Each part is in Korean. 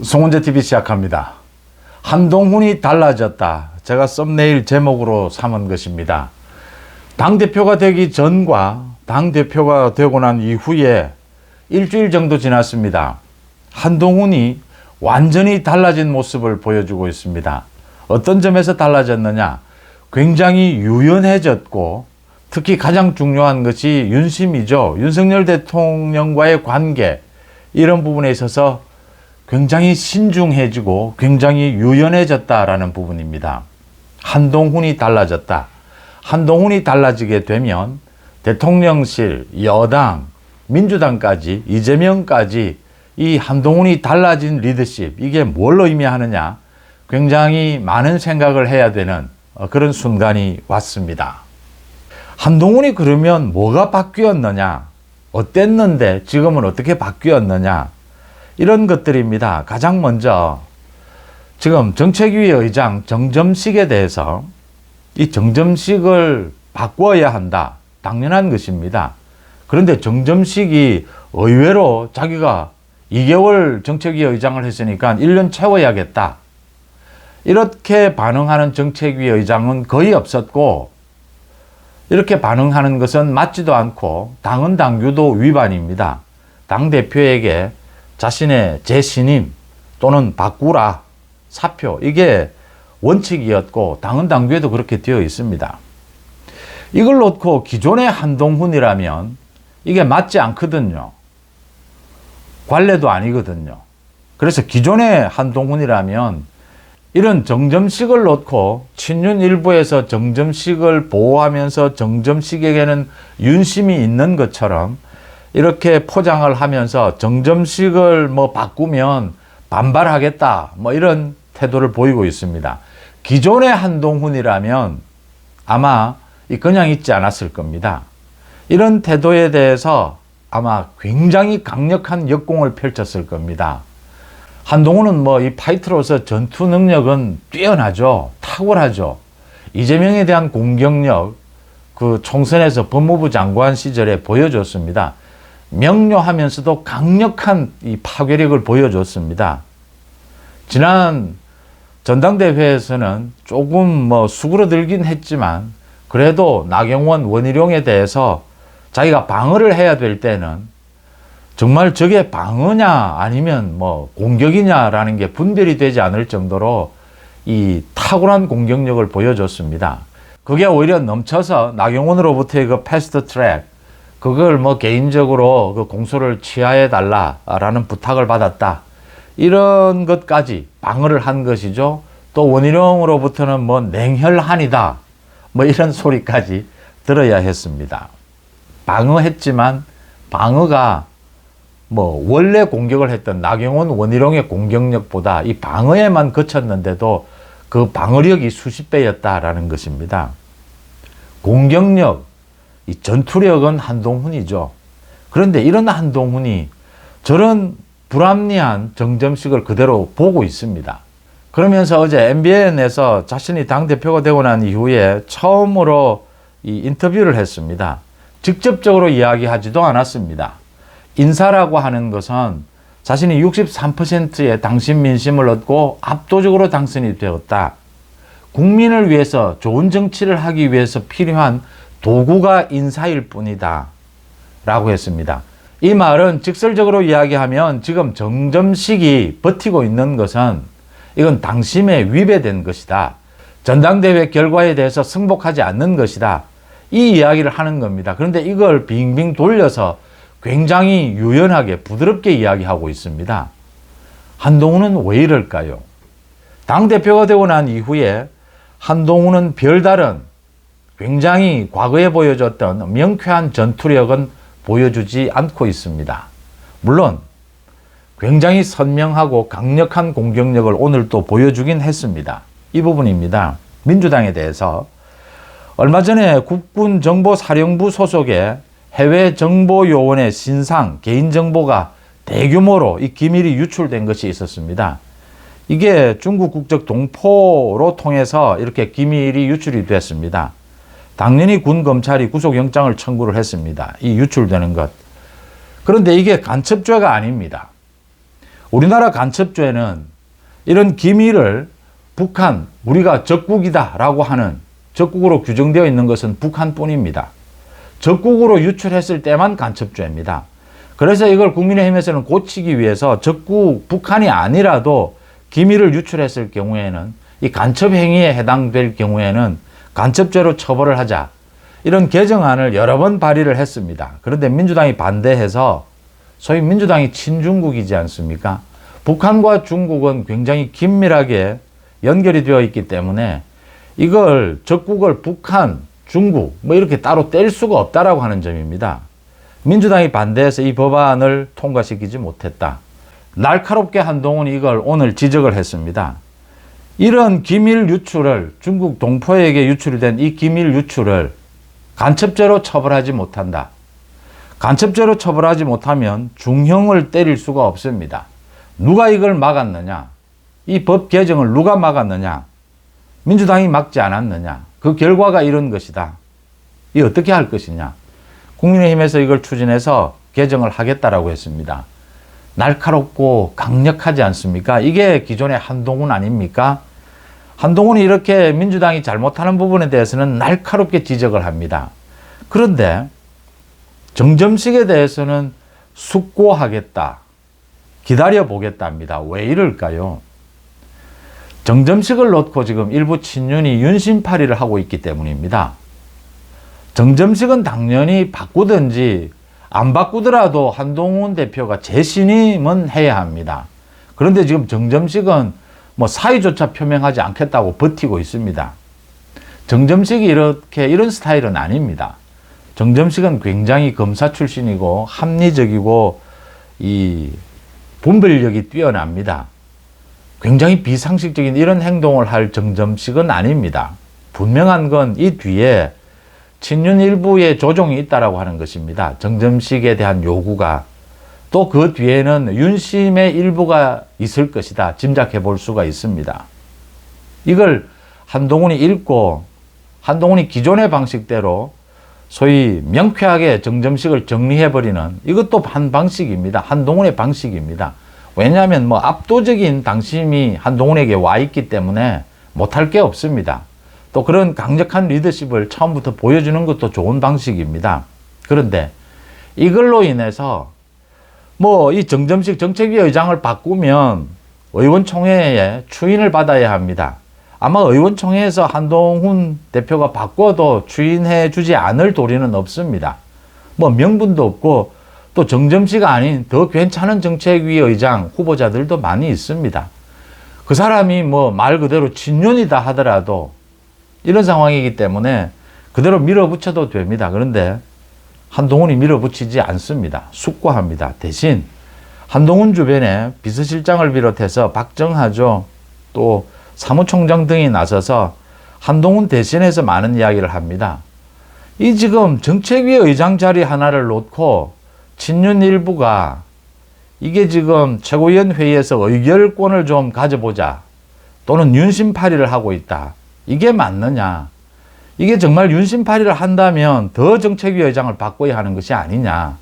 송은재TV 시작합니다. 한동훈이 달라졌다. 제가 썸네일 제목으로 삼은 것입니다. 당대표가 되기 전과 당대표가 되고 난 이후에 일주일 정도 지났습니다. 한동훈이 완전히 달라진 모습을 보여주고 있습니다. 어떤 점에서 달라졌느냐? 굉장히 유연해졌고 특히 가장 중요한 것이 윤심이죠. 윤석열 대통령과의 관계, 이런 부분에 있어서 굉장히 신중해지고 굉장히 유연해졌다라는 부분입니다. 한동훈이 달라졌다. 한동훈이 달라지게 되면 대통령실, 여당, 민주당까지, 이재명까지 이 한동훈이 달라진 리더십, 이게 뭘 의미하느냐? 굉장히 많은 생각을 해야 되는 그런 순간이 왔습니다. 한동훈이 그러면 뭐가 바뀌었느냐? 어땠는데 지금은 어떻게 바뀌었느냐? 이런 것들입니다. 가장 먼저 지금 정책위 의장 정점식에 대해서 이 정점식을 바꿔야 한다. 당연한 것입니다. 그런데 정점식이 의외로 자기가 2개월 정책위 의장을 했으니까 1년 채워야겠다. 이렇게 반응하는 정책위 의장은 거의 없었고, 이렇게 반응하는 것은 맞지도 않고 당헌 당규도 위반입니다. 당대표에게 자신의 재신임 또는 바꾸라, 사표, 이게 원칙이었고 당헌 당규에도 그렇게 되어 있습니다. 이걸 놓고 기존의 한동훈이라면 이게 맞지 않거든요. 관례도 아니거든요. 그래서 기존의 한동훈이라면 이런 정점식을 놓고 친윤 일부에서 정점식을 보호하면서 정점식에게는 윤심이 있는 것처럼 이렇게 포장을 하면서 정점식을 바꾸면 반발하겠다, 이런 태도를 보이고 있습니다. 기존의 한동훈이라면 아마 그냥 있지 않았을 겁니다. 이런 태도에 대해서 아마 굉장히 강력한 역공을 펼쳤을 겁니다. 한동훈은 이 파이터로서 전투 능력은 뛰어나죠. 탁월하죠. 이재명에 대한 공격력, 그 총선에서 법무부 장관 시절에 보여줬습니다. 명료하면서도 강력한 이 파괴력을 보여줬습니다. 지난 전당대회에서는 조금 수그러들긴 했지만 그래도 나경원, 원희룡에 대해서 자기가 방어를 해야 될 때는 정말 저게 방어냐 아니면 공격이냐라는 게 분별이 되지 않을 정도로 이 탁월한 공격력을 보여줬습니다. 그게 오히려 넘쳐서 나경원으로부터의 그 패스트 트랙, 그걸 개인적으로 그 공소를 취하해 달라라는 부탁을 받았다. 이런 것까지 방어를 한 것이죠. 또 원희룡으로부터는 냉혈한이다. 이런 소리까지 들어야 했습니다. 방어했지만 방어가 원래 공격을 했던 나경원, 원희룡의 공격력보다 이 방어에만 그쳤는데도 그 방어력이 수십 배였다라는 것입니다. 공격력, 이 전투력은 한동훈이죠. 그런데 이런 한동훈이 저런 불합리한 정점식을 그대로 보고 있습니다. 그러면서 어제 MBN에서 자신이 당대표가 되고 난 이후에 처음으로 이 인터뷰를 했습니다. 직접적으로 이야기하지도 않았습니다. 인사라고 하는 것은 자신이 63%의 당신 민심을 얻고 압도적으로 당선이 되었다. 국민을 위해서 좋은 정치를 하기 위해서 필요한 도구가 인사일 뿐이다. 라고 했습니다. 이 말은 직설적으로 이야기하면 지금 정점식이 버티고 있는 것은 이건 당심에 위배된 것이다. 전당대회 결과에 대해서 승복하지 않는 것이다. 이 이야기를 하는 겁니다. 그런데 이걸 빙빙 돌려서 굉장히 유연하게 부드럽게 이야기하고 있습니다. 한동훈은 왜 이럴까요? 당대표가 되고 난 이후에 한동훈은 별다른 굉장히 과거에 보여줬던 명쾌한 전투력은 보여주지 않고 있습니다. 물론 굉장히 선명하고 강력한 공격력을 오늘 또 보여주긴 했습니다. 이 부분입니다. 민주당에 대해서 얼마 전에 국군정보사령부 소속의 해외정보요원의 신상, 개인정보가 대규모로 이 기밀이 유출된 것이 있었습니다. 이게 중국 국적 동포로 통해서 이렇게 기밀이 유출이 됐습니다. 당연히 군 검찰이 구속영장을 청구를 했습니다. 이 유출되는 것. 그런데 이게 간첩죄가 아닙니다. 우리나라 간첩죄는 이런 기밀을 북한, 우리가 적국이다라고 하는, 적국으로 규정되어 있는 것은 북한뿐입니다. 적국으로 유출했을 때만 간첩죄입니다. 그래서 이걸 국민의힘에서는 고치기 위해서 적국, 북한이 아니라도 기밀을 유출했을 경우에는, 이 간첩 행위에 해당될 경우에는 간첩죄로 처벌을 하자, 이런 개정안을 여러 번 발의를 했습니다. 그런데 민주당이 반대해서, 소위 민주당이 친중국이지 않습니까? 북한과 중국은 굉장히 긴밀하게 연결이 되어 있기 때문에 이걸, 적국을 북한, 중국 뭐 이렇게 따로 뗄 수가 없다라고 하는 점입니다. 민주당이 반대해서 이 법안을 통과시키지 못했다. 날카롭게 한동훈이 이걸 오늘 지적을 했습니다. 이런 기밀 유출을, 중국 동포에게 유출된 이 기밀 유출을 간첩죄로 처벌하지 못한다. 간첩죄로 처벌하지 못하면 중형을 때릴 수가 없습니다. 누가 이걸 막았느냐? 이 법 개정을 누가 막았느냐? 민주당이 막지 않았느냐? 그 결과가 이런 것이다. 이 어떻게 할 것이냐? 국민의힘에서 이걸 추진해서 개정을 하겠다라고 했습니다. 날카롭고 강력하지 않습니까? 이게 기존의 한동훈 아닙니까? 한동훈이 이렇게 민주당이 잘못하는 부분에 대해서는 날카롭게 지적을 합니다. 그런데 정점식에 대해서는 숙고하겠다, 기다려보겠답니다. 왜 이럴까요? 정점식을 놓고 지금 일부 친윤이 윤심팔이를 하고 있기 때문입니다. 정점식은 당연히 바꾸든지 안 바꾸더라도 한동훈 대표가 재신임은 해야 합니다. 그런데 지금 정점식은 뭐 사의조차 표명하지 않겠다고 버티고 있습니다. 정점식이 이런 스타일은 아닙니다. 정점식은 굉장히 검사 출신이고 합리적이고 이 분별력이 뛰어납니다. 굉장히 비상식적인 이런 행동을 할 정점식은 아닙니다. 분명한 건 이 뒤에 친윤 일부의 조종이 있다라고 하는 것입니다. 정점식에 대한 요구가. 또 그 뒤에는 윤심의 일부가 있을 것이다. 짐작해 볼 수가 있습니다. 이걸 한동훈이 읽고 한동훈이 기존의 방식대로 소위 명쾌하게 정점식을 정리해버리는, 이것도 한 방식입니다. 한동훈의 방식입니다. 왜냐하면 뭐 압도적인 당심이 한동훈에게 와 있기 때문에 못할 게 없습니다. 또 그런 강력한 리더십을 처음부터 보여주는 것도 좋은 방식입니다. 그런데 이걸로 인해서 뭐 이 정점식 정책위 의장을 바꾸면 의원총회에 추인을 받아야 합니다. 아마 의원총회에서 한동훈 대표가 바꿔도 추인해 주지 않을 도리는 없습니다. 뭐 명분도 없고, 또 정점식 아닌 더 괜찮은 정책위 의장 후보자들도 많이 있습니다. 그 사람이 뭐 말 그대로 친윤이다 하더라도 이런 상황이기 때문에 그대로 밀어붙여도 됩니다. 그런데 한동훈이 밀어붙이지 않습니다. 숙고합니다. 대신 한동훈 주변에 비서실장을 비롯해서 박정하죠, 또 사무총장 등이 나서서 한동훈 대신해서 많은 이야기를 합니다. 이 지금 정책위 의장 자리 하나를 놓고 친윤 일부가 이게 지금 최고위원 회의에서 의결권을 좀 가져보자, 또는 윤심팔이를 하고 있다. 이게 맞느냐? 이게 정말 윤심팔이를 한다면 더 정책위 의장을 바꿔야 하는 것이 아니냐?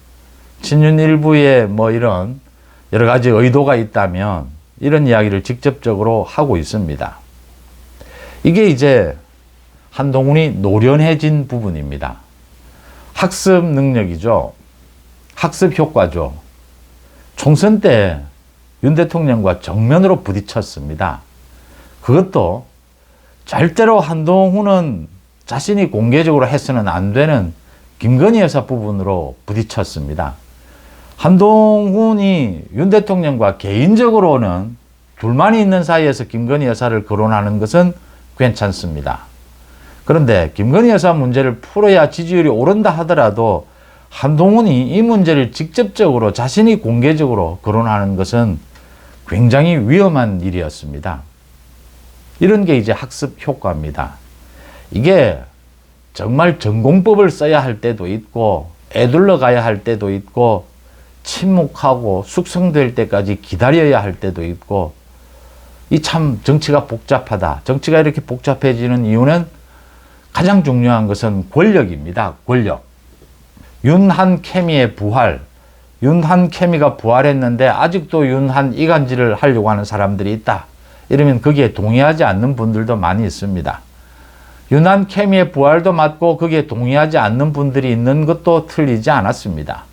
친윤 일부의 뭐 이런 여러 가지 의도가 있다면 이런 이야기를 직접적으로 하고 있습니다. 이게 이제 한동훈이 노련해진 부분입니다. 학습 능력이죠. 학습 효과죠. 총선 때 윤 대통령과 정면으로 부딪혔습니다. 그것도 절대로 한동훈은 자신이 공개적으로 해서는 안 되는 김건희 여사 부분으로 부딪혔습니다. 한동훈이 윤 대통령과 개인적으로는 불만이 있는 사이에서 김건희 여사를 거론하는 것은 괜찮습니다. 그런데 김건희 여사 문제를 풀어야 지지율이 오른다 하더라도 한동훈이 이 문제를 직접적으로 자신이 공개적으로 거론하는 것은 굉장히 위험한 일이었습니다. 이런 게 이제 학습 효과입니다. 이게 정말 전공법을 써야 할 때도 있고, 애둘러 가야 할 때도 있고, 침묵하고 숙성될 때까지 기다려야 할 때도 있고, 이 참 정치가 복잡하다. 정치가 이렇게 복잡해지는 이유는 가장 중요한 것은 권력입니다. 권력. 윤한 케미의 부활, 윤한 케미가 부활했는데 아직도 윤한 이간질을 하려고 하는 사람들이 있다. 이러면 거기에 동의하지 않는 분들도 많이 있습니다. 윤한 케미의 부활도 맞고 거기에 동의하지 않는 분들이 있는 것도 틀리지 않았습니다.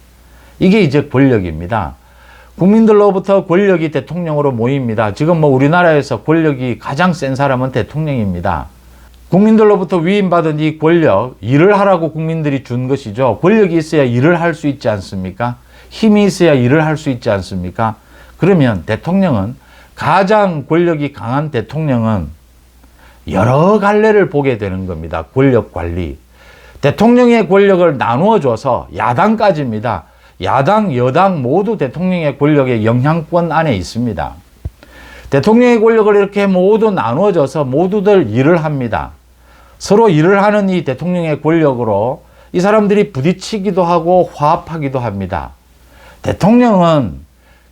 이게 이제 권력입니다. 국민들로부터 권력이 대통령으로 모입니다. 지금 뭐 우리나라에서 권력이 가장 센 사람은 대통령입니다. 국민들로부터 위임받은 이 권력, 일을 하라고 국민들이 준 것이죠. 권력이 있어야 일을 할 수 있지 않습니까? 힘이 있어야 일을 할 수 있지 않습니까? 그러면 대통령은, 가장 권력이 강한 대통령은 여러 갈래를 보게 되는 겁니다. 권력 관리. 대통령의 권력을 나누어 줘서 야당까지입니다. 야당, 여당 모두 대통령의 권력의 영향권 안에 있습니다. 대통령의 권력을 이렇게 모두 나누어져서 모두들 일을 합니다. 서로 일을 하는 이 대통령의 권력으로 이 사람들이 부딪히기도 하고 화합하기도 합니다. 대통령은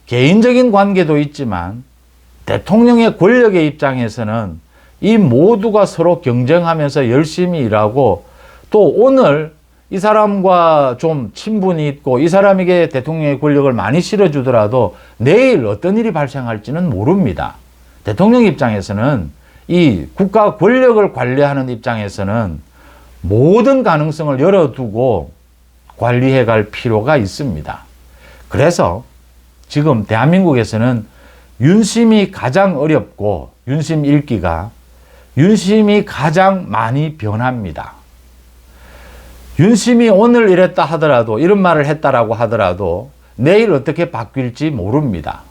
개인적인 관계도 있지만 대통령의 권력의 입장에서는 이 모두가 서로 경쟁하면서 열심히 일하고, 또 오늘 이 사람과 좀 친분이 있고 이 사람에게 대통령의 권력을 많이 실어주더라도 내일 어떤 일이 발생할지는 모릅니다. 대통령 입장에서는, 이 국가 권력을 관리하는 입장에서는 모든 가능성을 열어두고 관리해 갈 필요가 있습니다. 그래서 지금 대한민국에서는 윤심이 가장 어렵고, 윤심 읽기가 윤심이 가장 많이 변합니다. 윤심이 오늘 이랬다 하더라도, 이런 말을 했다라고 하더라도 내일 어떻게 바뀔지 모릅니다.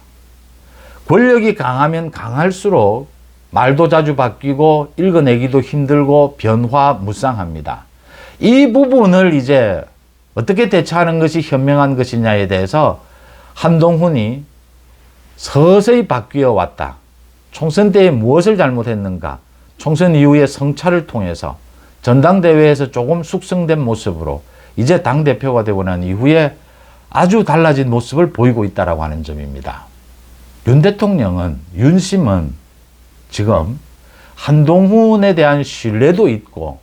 권력이 강하면 강할수록 말도 자주 바뀌고 읽어내기도 힘들고 변화무쌍합니다. 이 부분을 이제 어떻게 대처하는 것이 현명한 것이냐에 대해서 한동훈이 서서히 바뀌어 왔다. 총선 때에 무엇을 잘못했는가? 총선 이후의 성찰을 통해서 전당대회에서 조금 숙성된 모습으로 이제 당대표가 되고 난 이후에 아주 달라진 모습을 보이고 있다고 하는 점입니다. 윤 대통령은, 윤심은 지금 한동훈에 대한 신뢰도 있고,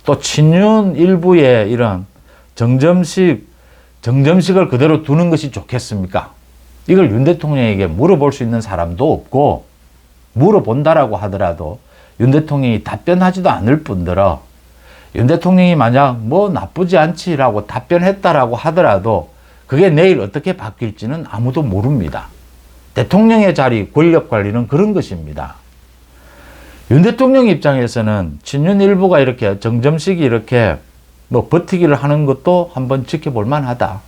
또 친윤 일부의 이런 정점식을 그대로 두는 것이 좋겠습니까? 이걸 윤 대통령에게 물어볼 수 있는 사람도 없고, 물어본다라고 하더라도 윤 대통령이 답변하지도 않을 뿐더러, 윤 대통령이 만약 뭐 나쁘지 않지라고 답변했다라고 하더라도 그게 내일 어떻게 바뀔지는 아무도 모릅니다. 대통령의 자리, 권력 관리는 그런 것입니다. 윤 대통령 입장에서는 친윤 일부가 이렇게 정점식이 이렇게 뭐 버티기를 하는 것도 한번 지켜볼 만하다.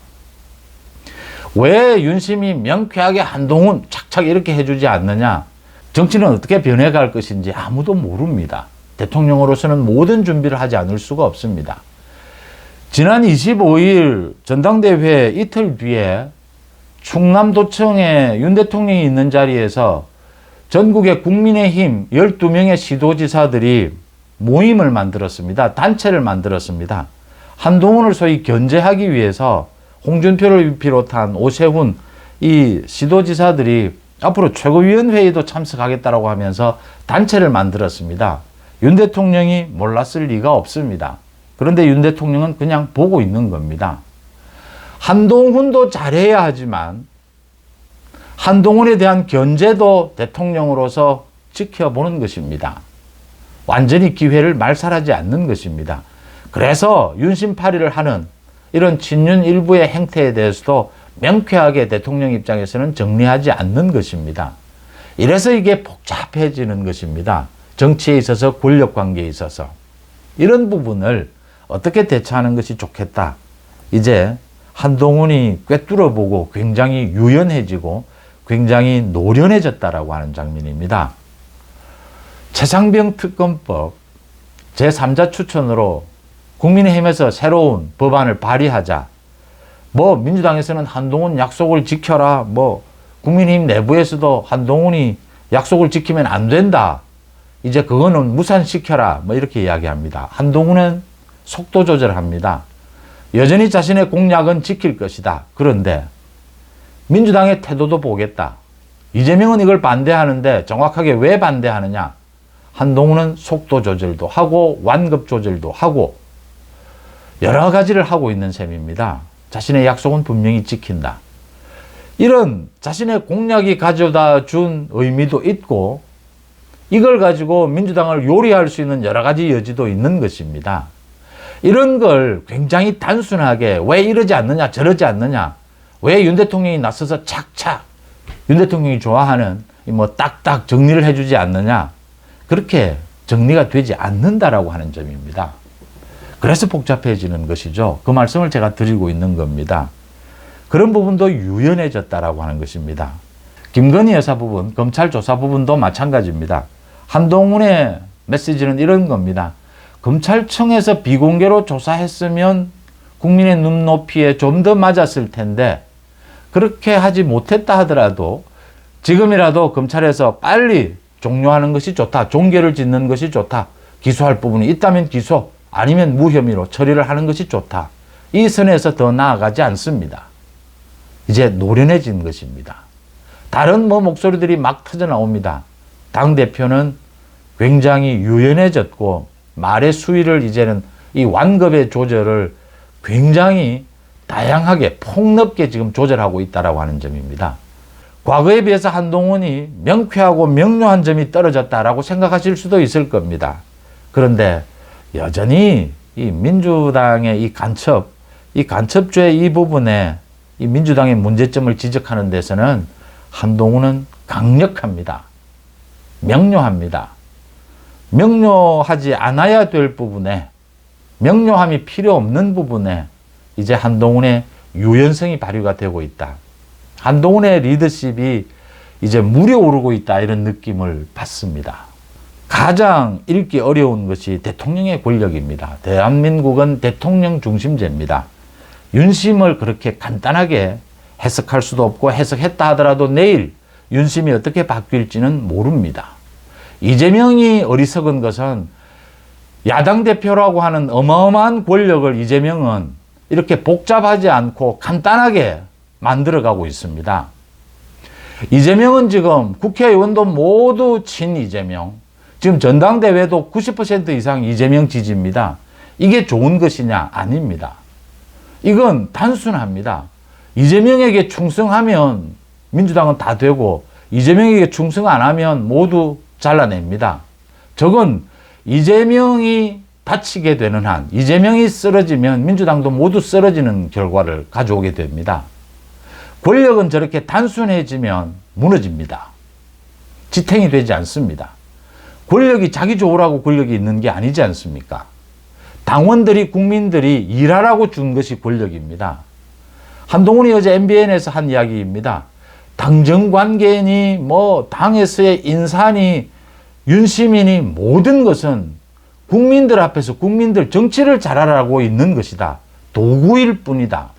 왜 윤심이 명쾌하게 한동훈 착착 이렇게 해주지 않느냐? 정치는 어떻게 변해갈 것인지 아무도 모릅니다. 대통령으로서는 모든 준비를 하지 않을 수가 없습니다. 지난 25일 전당대회 이틀 뒤에 충남도청에 윤 대통령이 있는 자리에서 전국의 국민의힘 12명의 시도지사들이 모임을 만들었습니다. 단체를 만들었습니다. 한동훈을 소위 견제하기 위해서 홍준표를 비롯한 오세훈 이 시도지사들이 앞으로 최고위원회의도 참석하겠다고 하면서 단체를 만들었습니다. 윤 대통령이 몰랐을 리가 없습니다. 그런데 윤 대통령은 그냥 보고 있는 겁니다. 한동훈도 잘해야 하지만 한동훈에 대한 견제도 대통령으로서 지켜보는 것입니다. 완전히 기회를 말살하지 않는 것입니다. 그래서 윤심파리를 하는 이런 친윤 일부의 행태에 대해서도 명쾌하게 대통령 입장에서는 정리하지 않는 것입니다. 이래서 이게 복잡해지는 것입니다. 정치에 있어서, 권력 관계에 있어서. 이런 부분을 어떻게 대처하는 것이 좋겠다. 이제 한동훈이 꿰뚫어보고 굉장히 유연해지고 굉장히 노련해졌다라고 하는 장면입니다. 최상병 특검법 제3자 추천으로 국민의힘에서 새로운 법안을 발의하자. 뭐 민주당에서는 한동훈 약속을 지켜라. 뭐 국민의힘 내부에서도 한동훈이 약속을 지키면 안 된다. 이제 그거는 무산시켜라. 뭐 이렇게 이야기합니다. 한동훈은 속도 조절합니다. 여전히 자신의 공약은 지킬 것이다. 그런데 민주당의 태도도 보겠다. 이재명은 이걸 반대하는데 정확하게 왜 반대하느냐? 한동훈은 속도 조절도 하고 완급 조절도 하고 여러 가지를 하고 있는 셈입니다. 자신의 약속은 분명히 지킨다. 이런 자신의 공약이 가져다 준 의미도 있고 이걸 가지고 민주당을 요리할 수 있는 여러 가지 여지도 있는 것입니다. 이런 걸 굉장히 단순하게 왜 이러지 않느냐 저러지 않느냐 왜 윤 대통령이 나서서 착착 윤 대통령이 좋아하는 뭐 딱딱 정리를 해주지 않느냐 그렇게 정리가 되지 않는다라고 하는 점입니다. 그래서 복잡해지는 것이죠. 그 말씀을 제가 드리고 있는 겁니다. 그런 부분도 유연해졌다라고 하는 것입니다. 김건희 여사 부분, 검찰 조사 부분도 마찬가지입니다. 한동훈의 메시지는 이런 겁니다. 검찰청에서 비공개로 조사했으면 국민의 눈높이에 좀 더 맞았을 텐데 그렇게 하지 못했다 하더라도 지금이라도 검찰에서 빨리 종료하는 것이 좋다. 종결을 짓는 것이 좋다. 기소할 부분이 있다면 기소, 아니면 무혐의로 처리를 하는 것이 좋다. 이 선에서 더 나아가지 않습니다. 이제 노련해진 것입니다. 다른 목소리들이 막 터져 나옵니다. 당대표는 굉장히 유연해졌고 말의 수위를 이제는 이 완급의 조절을 굉장히 다양하게 폭넓게 지금 조절하고 있다라고 하는 점입니다. 과거에 비해서 한동훈이 명쾌하고 명료한 점이 떨어졌다라고 생각하실 수도 있을 겁니다. 그런데 여전히 이 민주당의 이 간첩죄 이 부분에 이 민주당의 문제점을 지적하는 데서는 한동훈은 강력합니다. 명료합니다. 명료하지 않아야 될 부분에 명료함이 필요 없는 부분에 이제 한동훈의 유연성이 발휘가 되고 있다. 한동훈의 리더십이 이제 물에 오르고 있다 이런 느낌을 받습니다. 가장 읽기 어려운 것이 대통령의 권력입니다. 대한민국은 대통령 중심제입니다. 윤심을 그렇게 간단하게 해석할 수도 없고 해석했다 하더라도 내일 윤심이 어떻게 바뀔지는 모릅니다. 이재명이 어리석은 것은 야당 대표라고 하는 어마어마한 권력을 이재명은 이렇게 복잡하지 않고 간단하게 만들어가고 있습니다. 이재명은 지금 국회의원도 모두 친 이재명, 지금 전당대회도 90% 이상 이재명 지지입니다. 이게 좋은 것이냐? 아닙니다. 이건 단순합니다. 이재명에게 충성하면 민주당은 다 되고 이재명에게 충성 안 하면 모두 잘라냅니다. 저건 이재명이 다치게 되는 한, 이재명이 쓰러지면 민주당도 모두 쓰러지는 결과를 가져오게 됩니다. 권력은 저렇게 단순해지면 무너집니다. 지탱이 되지 않습니다. 권력이 자기 좋으라고 권력이 있는 게 아니지 않습니까? 당원들이 국민들이 일하라고 준 것이 권력입니다. 한동훈이 어제 MBN에서 한 이야기입니다. 당정관계니 당에서의 인사니 윤시민이 모든 것은 국민들 앞에서 국민들 정치를 잘하라고 있는 것이다. 도구일 뿐이다.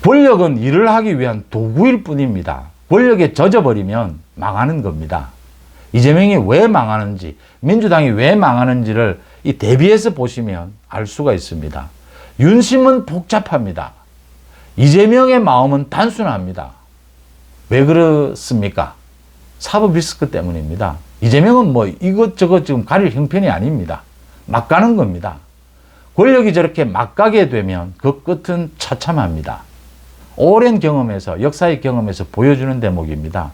권력은 일을 하기 위한 도구일 뿐입니다. 권력에 젖어버리면 망하는 겁니다. 이재명이 왜 망하는지, 민주당이 왜 망하는지를 이 대비해서 보시면 알 수가 있습니다. 윤심은 복잡합니다. 이재명의 마음은 단순합니다. 왜 그렇습니까? 사법 리스크 때문입니다. 이재명은 이것저것 지금 가릴 형편이 아닙니다. 막 가는 겁니다. 권력이 저렇게 막 가게 되면 그 끝은 처참합니다. 오랜 경험에서, 역사의 경험에서 보여주는 대목입니다.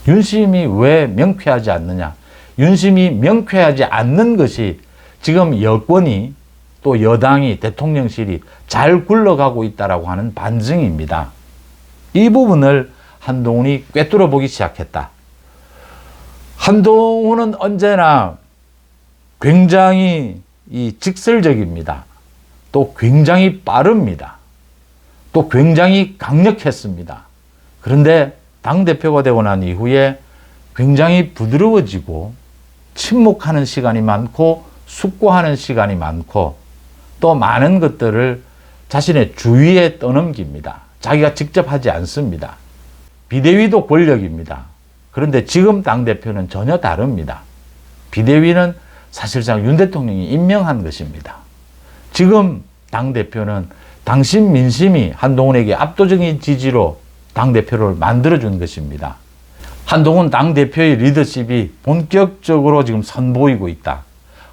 윤심이 왜 명쾌하지 않느냐? 윤심이 명쾌하지 않는 것이 지금 여권이 또 여당이 대통령실이 잘 굴러가고 있다라고 하는 반증입니다. 이 부분을 한동훈이 꿰뚫어 보기 시작했다. 한동훈은 언제나 굉장히 직설적입니다. 또 굉장히 빠릅니다. 또 굉장히 강력했습니다. 그런데 당대표가 되고 난 이후에 굉장히 부드러워지고 침묵하는 시간이 많고 숙고하는 시간이 많고 또 많은 것들을 자신의 주위에 떠넘깁니다. 자기가 직접 하지 않습니다. 비대위도 권력입니다. 그런데 지금 당대표는 전혀 다릅니다. 비대위는 사실상 윤 대통령이 임명한 것입니다. 지금 당대표는 당신 민심이 한동훈에게 압도적인 지지로 당대표를 만들어준 것입니다. 한동훈 당대표의 리더십이 본격적으로 지금 선보이고 있다.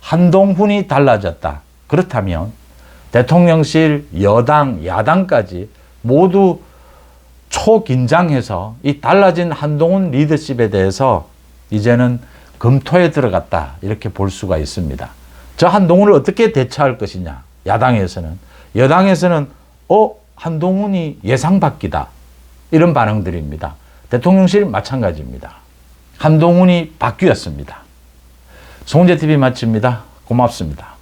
한동훈이 달라졌다. 그렇다면 대통령실, 여당, 야당까지 모두 초긴장해서 이 달라진 한동훈 리더십에 대해서 이제는 검토에 들어갔다, 이렇게 볼 수가 있습니다. 저 한동훈을 어떻게 대처할 것이냐, 야당에서는. 여당에서는 한동훈이 예상 밖이다, 이런 반응들입니다. 대통령실 마찬가지입니다. 한동훈이 바뀌었습니다. 송재TV 마칩니다. 고맙습니다.